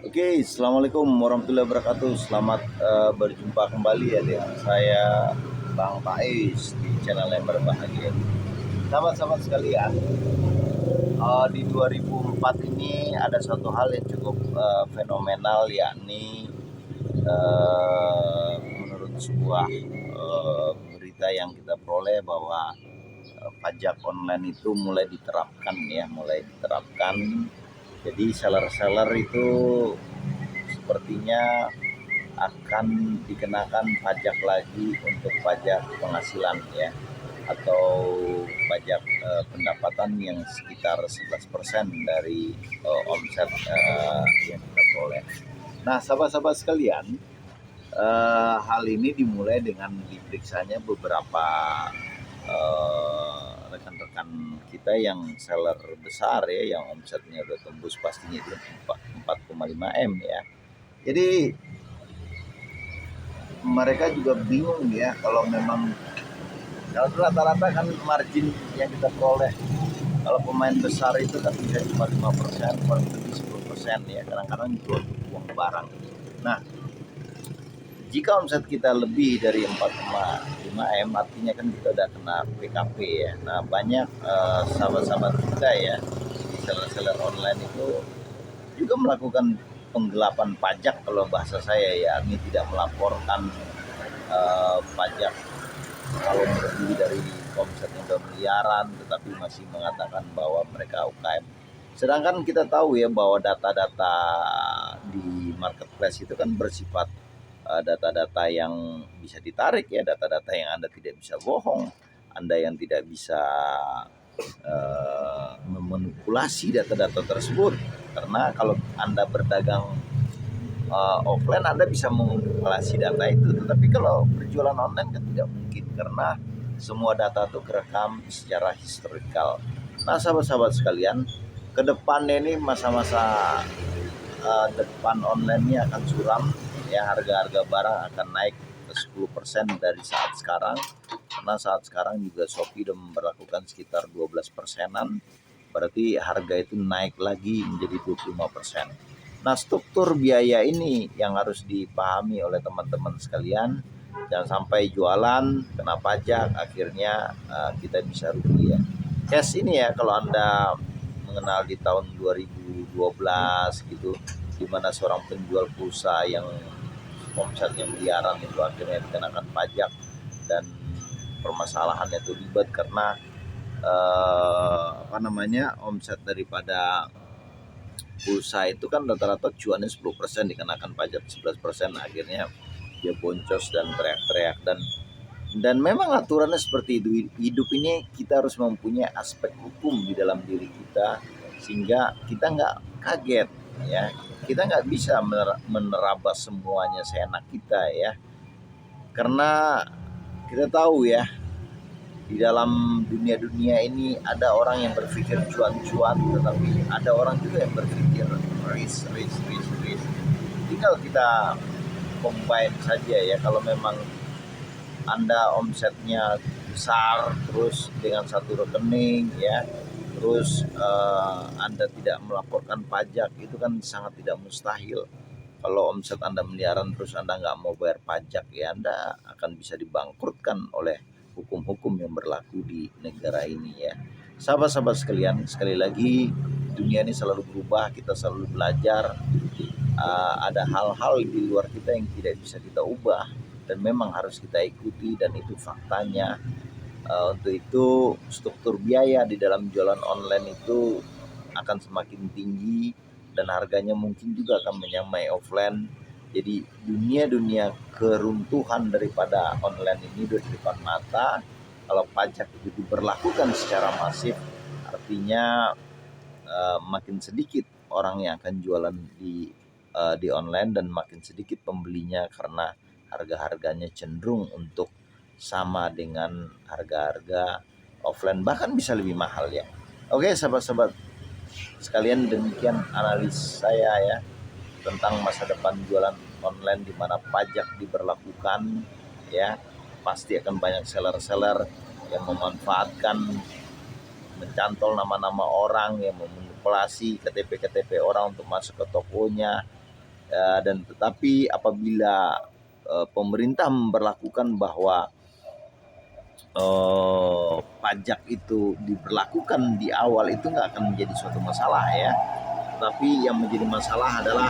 Oke, assalamualaikum warahmatullahi wabarakatuh. Selamat berjumpa kembali ya dengan saya Bang Pais di channel yang berbahagia. Sahabat-sahabat sekalian, di 2004 ini ada satu hal yang cukup fenomenal, yakni menurut sebuah berita yang kita peroleh bahwa pajak online itu mulai diterapkan. Jadi seller-seller itu sepertinya akan dikenakan pajak lagi untuk pajak penghasilan ya, atau pajak pendapatan yang sekitar 11% dari omset yang kita peroleh. Nah, sahabat-sahabat sekalian, hal ini dimulai dengan diperiksanya beberapa rekan-rekan kita yang seller besar ya, yang omsetnya udah tembus pastinya itu 4,5 M ya. Jadi mereka juga bingung ya, kalau memang kalau rata-rata kan margin yang kita peroleh kalau pemain besar itu kan bisa cuma 5%, paling lebih 10% ya, kadang-kadang jual uang barang. Nah, jika omset kita lebih dari 4,5 M, artinya kan kita udah kena PKP ya. Nah, banyak sahabat-sahabat kita ya, seller-seller online itu juga melakukan penggelapan pajak kalau bahasa saya ya, ini tidak melaporkan pajak kalau lebih dari omsetnya udah miliaran, tetapi masih mengatakan bahwa mereka UKM. Sedangkan kita tahu ya bahwa data-data di marketplace itu kan bersifat data-data yang bisa ditarik ya, data-data yang Anda tidak bisa bohong, Anda yang tidak bisa memanipulasi data-data tersebut. Karena kalau Anda berdagang offline, Anda bisa memanipulasi data itu, tetapi kalau berjualan online kan tidak mungkin, karena semua data itu kerekam secara historikal. Nah, sahabat-sahabat sekalian, ke depannya ini masa-masa depan online-nya akan suram ya, harga-harga barang akan naik ke 10% dari saat sekarang, karena saat sekarang juga Shopee sudah memperlakukan sekitar 12%-an, berarti harga itu naik lagi menjadi 25%. Nah, struktur biaya ini yang harus dipahami oleh teman-teman sekalian. Jangan sampai jualan kena pajak, akhirnya kita bisa rugi ya. Cash ini ya, kalau Anda mengenal di tahun 2012 gitu, di mana seorang penjual pulsa yang omsetnya miliaran itu akhirnya dikenakan pajak, dan permasalahannya itu ribet karena omset daripada pulsa itu kan rata-rata cuannya 10%, dikenakan pajak 11%, akhirnya dia boncos dan teriak-teriak. Dan memang aturannya seperti itu. Hidup ini kita harus mempunyai aspek hukum di dalam diri kita, sehingga kita nggak kaget ya, kita nggak bisa menerabas semuanya seenak kita ya, karena kita tahu ya, di dalam dunia ini ada orang yang berpikir cuan-cuan, tetapi ada orang juga yang berpikir risk. Tinggal kita combine saja ya. Kalau memang Anda omsetnya besar terus dengan satu rekening ya, terus Anda tidak melaporkan pajak, itu kan sangat tidak mustahil. Kalau omset Anda miliaran terus Anda nggak mau bayar pajak, ya Anda akan bisa dibangkrutkan oleh hukum-hukum yang berlaku di negara ini ya. Sahabat-sahabat sekalian, sekali lagi, dunia ini selalu berubah, kita selalu belajar. Ada hal-hal di luar kita yang tidak bisa kita ubah dan memang harus kita ikuti, dan itu faktanya. Untuk itu struktur biaya di dalam jualan online itu akan semakin tinggi, dan harganya mungkin juga akan menyamai offline. Jadi dunia keruntuhan daripada online ini udah di depan mata. Kalau pajak itu diberlakukan secara masif, artinya makin sedikit orang yang akan jualan di online, dan makin sedikit pembelinya karena harga-harganya cenderung untuk sama dengan harga-harga offline, bahkan bisa lebih mahal ya. Oke, sahabat-sahabat sekalian, demikian analis saya ya tentang masa depan jualan online di mana pajak diberlakukan ya. Pasti akan banyak seller-seller yang memanfaatkan, mencantol nama-nama orang, yang memanipulasi KTP orang untuk masuk ke tokonya, Dan tetapi apabila pemerintah memberlakukan bahwa pajak itu diberlakukan di awal, itu nggak akan menjadi suatu masalah ya. Tapi yang menjadi masalah adalah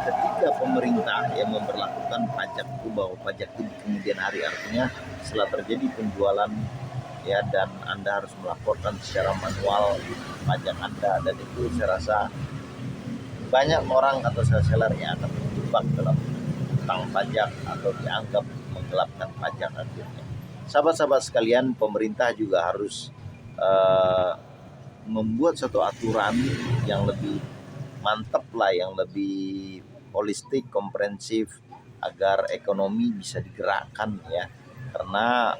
ketika pemerintah yang memberlakukan pajak itu, bahwa pajak itu di kemudian hari, artinya setelah terjadi penjualan ya, dan Anda harus melaporkan secara manual pajak Anda, dan itu saya rasa banyak orang atau seller yang akan terjebak dalam utang pajak atau dianggap menggelapkan pajak akhirnya. Sahabat-sahabat sekalian, pemerintah juga harus membuat satu aturan yang lebih mantap lah, yang lebih holistik, komprehensif, agar ekonomi bisa digerakkan ya. Karena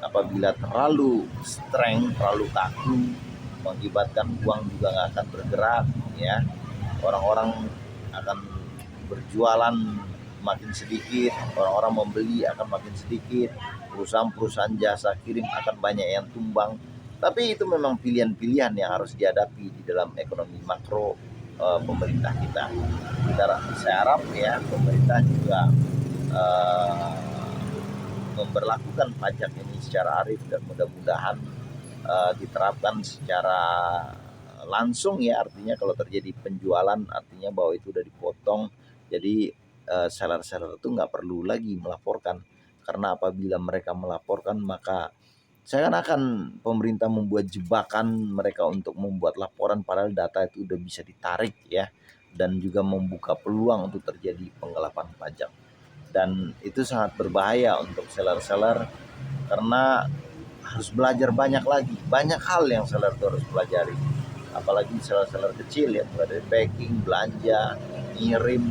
apabila terlalu streng, terlalu kaku, mengakibatkan uang juga nggak akan bergerak ya. Orang-orang akan berjualan makin sedikit, orang-orang membeli akan makin sedikit, perusahaan-perusahaan jasa kirim akan banyak yang tumbang. Tapi itu memang pilihan-pilihan yang harus dihadapi di dalam ekonomi makro pemerintah kita. Saya harap ya pemerintah juga memberlakukan pajak ini secara arif, dan mudah-mudahan diterapkan secara langsung ya, artinya kalau terjadi penjualan artinya bahwa itu udah dipotong, jadi seller-seller itu nggak perlu lagi melaporkan, karena apabila mereka melaporkan maka seakan-akan pemerintah membuat jebakan mereka untuk membuat laporan, padahal data itu udah bisa ditarik ya, dan juga membuka peluang untuk terjadi penggelapan pajak. Dan itu sangat berbahaya untuk seller-seller, karena harus belajar banyak hal yang seller itu harus pelajari, apalagi seller-seller kecil ya, mulai dari packing, belanja, ngirim,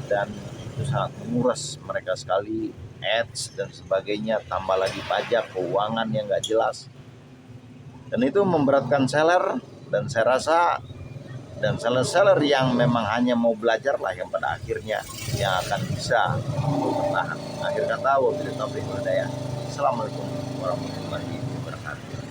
dan itu sangat menguras mereka sekali, ads dan sebagainya, tambah lagi pajak, keuangan yang nggak jelas, dan itu memberatkan seller. Dan saya rasa, dan seller-seller yang memang hanya mau belajar lah yang pada akhirnya yang akan bisa bertahan. Akhir kata, wabillahi taufiq wal hidayah. Assalamualaikum warahmatullahi wabarakatuh.